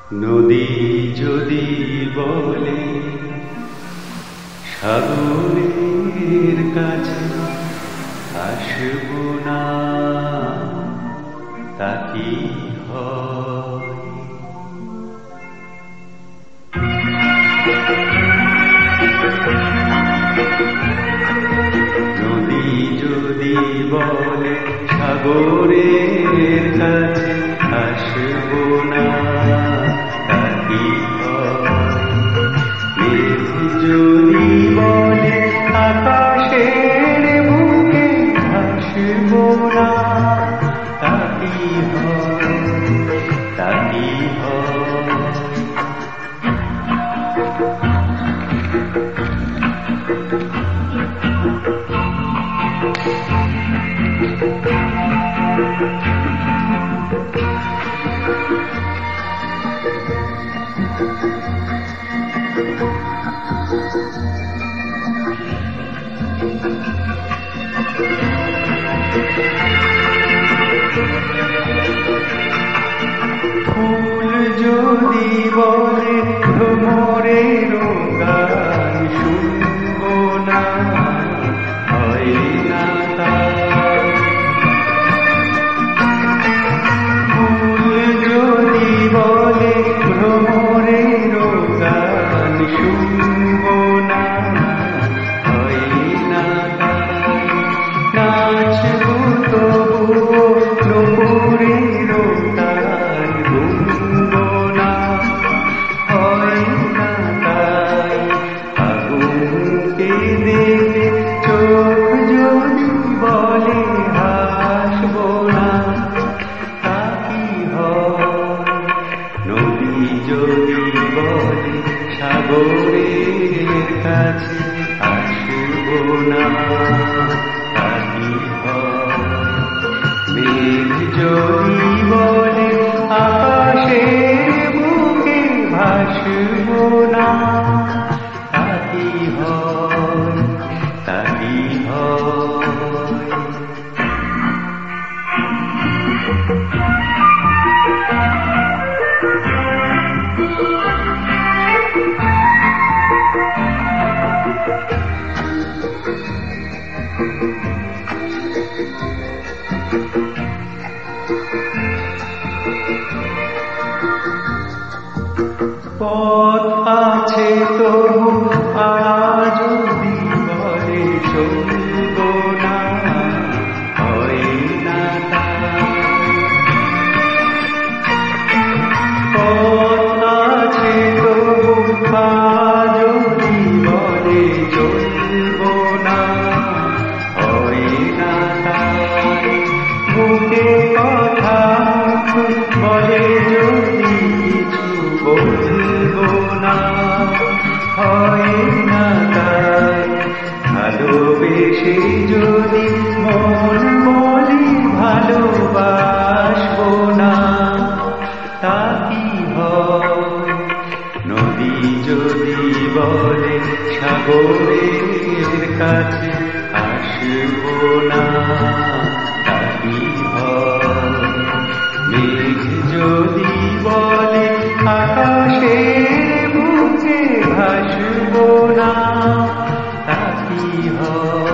নদী যদি বলে সাগরের কাছে আসব না, তা কি হয়? নদী যদি বলে সাগরের কাছে আসব না, তা কি হয়? মেঘ যদি বলে আকাশের বুকে ভাসব না, তা কি হয়? তা কি হয়? ফুল যদি বলে ভ্রমরের গান শুনব না, হয় না তাই। ফুল যদি বলে ভ্রমরের গান শুনব না, হয় না তাই। নাচব তবুও নূপুরের তান গুনব না, হয় না তাই। আগুনকে দেখে চোখ যদি বলে হাসব না, তা কি হয়? নদী যদি বলে সাগরের কাছে আসব না, তা কি হয়? মেঘ যদি বলে আকাশের বুকে ভাসব না, তা কি হয়? তা কি হয়? পথ আছে তবু আজ বলে চলব না, হয় না তাই। পথ আছে তবু আজ বলে চলব না, হয় না তাই। বুকে কথা বলে যদি কিছু বলব না, হয় না তাই। ভালোবেসে যদি মন বলি ভালোবাসব না, তা কি হয়? নদী যদি বলে সাগরের কাছে আসব না, তা কি হয়? মেঘ যদি বলে আকাশের বুকে ভাসব না, তা কি হয়?